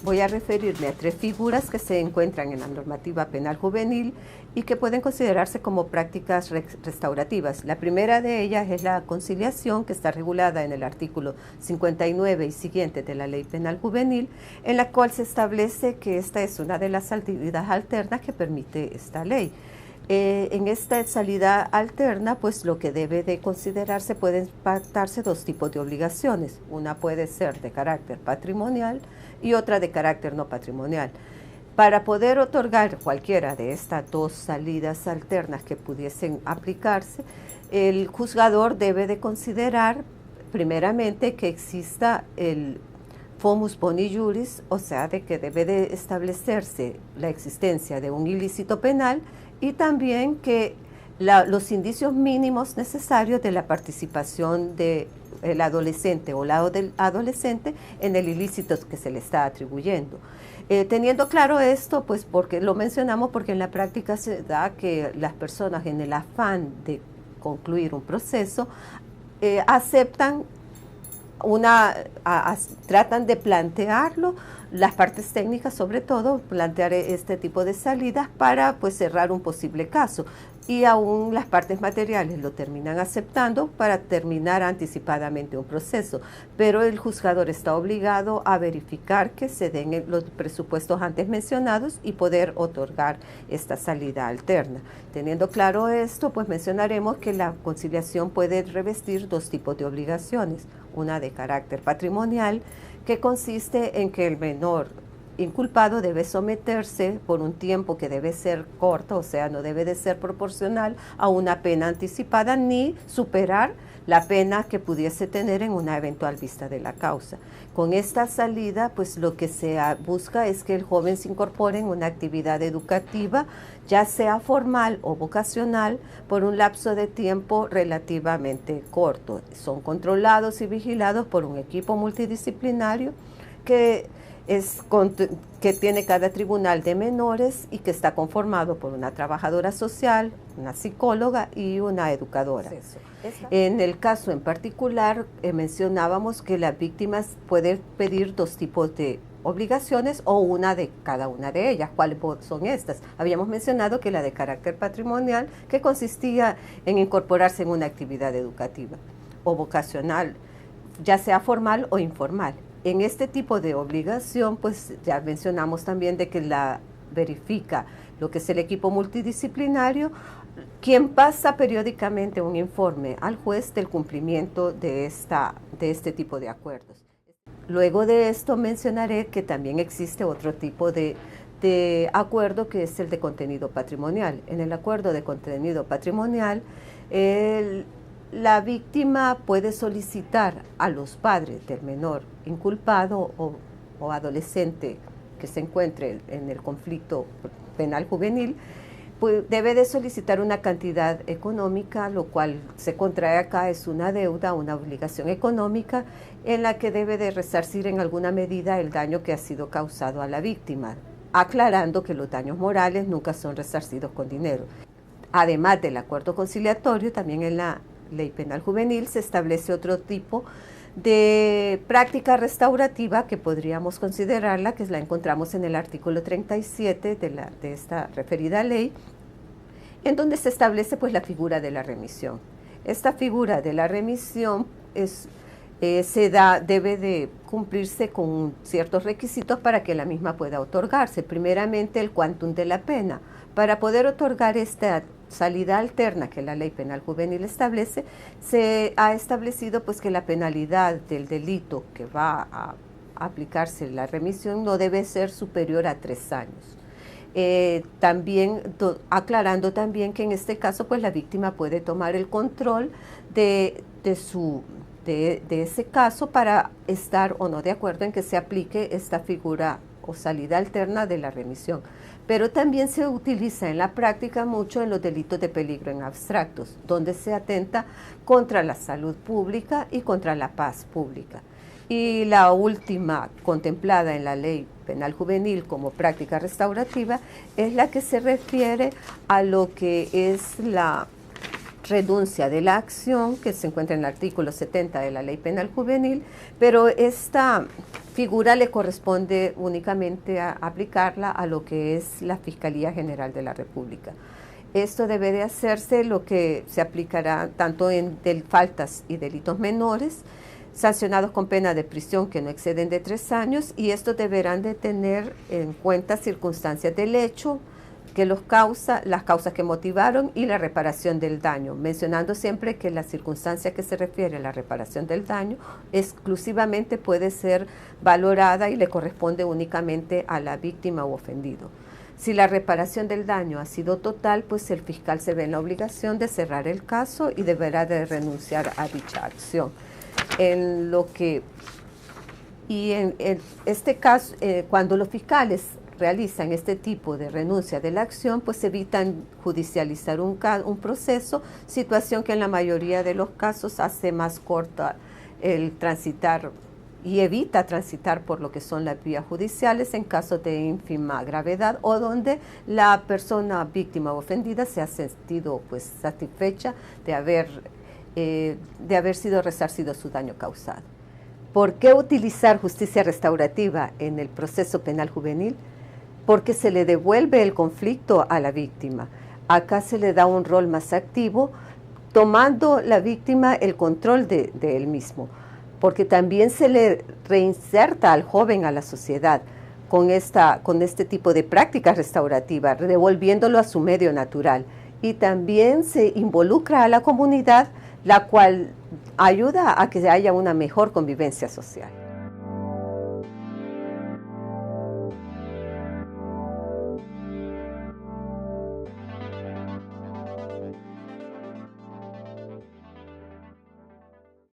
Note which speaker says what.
Speaker 1: voy a referirme a 3 figuras que se encuentran en la normativa penal juvenil y que pueden considerarse como prácticas restaurativas. La primera de ellas es la conciliación, que está regulada en el artículo 59 y siguiente de la Ley Penal Juvenil, en la cual se establece que esta es una de las salidas alternas que permite esta ley. En esta salida alterna, pues lo que debe de considerarse, pueden pactarse 2 tipos de obligaciones. Una puede ser de carácter patrimonial y otra de carácter no patrimonial. Para poder otorgar cualquiera de estas 2 salidas alternas que pudiesen aplicarse, el juzgador debe de considerar primeramente que exista el fomus boni juris, o sea, de que debe de establecerse la existencia de un ilícito penal y también que los indicios mínimos necesarios de la participación del adolescente o la del adolescente en el ilícito que se le está atribuyendo. Teniendo claro esto, pues porque lo mencionamos, porque en la práctica se da que las personas, en el afán de concluir un proceso, aceptan tratan de plantearlo, las partes técnicas sobre todo, plantear este tipo de salidas para pues cerrar un posible caso, y aún las partes materiales lo terminan aceptando para terminar anticipadamente un proceso, pero el juzgador está obligado a verificar que se den los presupuestos antes mencionados y poder otorgar esta salida alterna. Teniendo claro esto, pues mencionaremos que la conciliación puede revestir 2 tipos de obligaciones: una de carácter patrimonial, que consiste en que el menor inculpado debe someterse por un tiempo que debe ser corto, o sea, no debe de ser proporcional a una pena anticipada ni superar la pena que pudiese tener en una eventual vista de la causa. Con esta salida, pues lo que se busca es que el joven se incorpore en una actividad educativa, ya sea formal o vocacional, por un lapso de tiempo relativamente corto. Son controlados y vigilados por un equipo multidisciplinario que tiene cada tribunal de menores y que está conformado por una trabajadora social, una psicóloga y una educadora. En el caso en particular, mencionábamos que las víctimas pueden pedir 2 tipos de obligaciones o una de cada una de ellas. ¿Cuáles son estas? Habíamos mencionado que la de carácter patrimonial, que consistía en incorporarse en una actividad educativa o vocacional, ya sea formal o informal. En este tipo de obligación, pues ya mencionamos también de que la verifica lo que es el equipo multidisciplinario, quien pasa periódicamente un informe al juez del cumplimiento de este tipo de acuerdos. Luego de esto mencionaré que también existe otro tipo de acuerdo, que es el de contenido patrimonial. En el acuerdo de contenido patrimonial, la víctima puede solicitar a los padres del menor inculpado o adolescente que se encuentre en el conflicto penal juvenil, pues debe de solicitar una cantidad económica, lo cual se contrae acá, es una deuda, una obligación económica en la que debe de resarcir en alguna medida el daño que ha sido causado a la víctima, aclarando que los daños morales nunca son resarcidos con dinero. Además del acuerdo conciliatorio, también en la Ley Penal Juvenil se establece otro tipo de práctica restaurativa que podríamos considerarla, que la encontramos en el artículo 37 de esta referida ley, en donde se establece pues la figura de la remisión. Esta figura de la remisión debe de cumplirse con ciertos requisitos para que la misma pueda otorgarse. Primeramente, el quantum de la pena. Para poder otorgar esta salida alterna que la Ley Penal Juvenil establece, se ha establecido pues que la penalidad del delito que va a aplicarse la remisión no debe ser superior a 3 años. Aclarando también que en este caso pues la víctima puede tomar el control de ese caso para estar o no de acuerdo en que se aplique esta figura o salida alterna de la remisión. Pero también se utiliza en la práctica mucho en los delitos de peligro en abstractos, donde se atenta contra la salud pública y contra la paz pública. Y la última contemplada en la Ley Penal Juvenil como práctica restaurativa es la que se refiere a lo que es renuncia de la acción que se encuentra en el artículo 70 de la Ley Penal Juvenil, pero esta figura le corresponde únicamente a aplicarla a lo que es la Fiscalía General de la República. Esto debe de hacerse lo que se aplicará tanto en faltas y delitos menores, sancionados con pena de prisión que no exceden de 3 años, y estos deberán de tener en cuenta circunstancias del hecho, que las causas que motivaron y la reparación del daño, mencionando siempre que la circunstancia que se refiere a la reparación del daño exclusivamente puede ser valorada y le corresponde únicamente a la víctima u ofendido. Si la reparación del daño ha sido total, pues el fiscal se ve en la obligación de cerrar el caso y deberá de renunciar a dicha acción. En este caso, cuando los fiscales realizan este tipo de renuncia de la acción, pues evitan judicializar un proceso, situación que en la mayoría de los casos hace más corta el transitar y evita transitar por lo que son las vías judiciales en casos de ínfima gravedad o donde la persona víctima o ofendida se ha sentido pues satisfecha de haber sido resarcido su daño causado. ¿Por qué utilizar justicia restaurativa en el proceso penal juvenil? Porque se le devuelve el conflicto a la víctima. Acá se le da un rol más activo, tomando la víctima el control de él mismo, porque también se le reinserta al joven a la sociedad con este tipo de prácticas restaurativas, devolviéndolo a su medio natural. Y también se involucra a la comunidad, la cual ayuda a que haya una mejor convivencia social.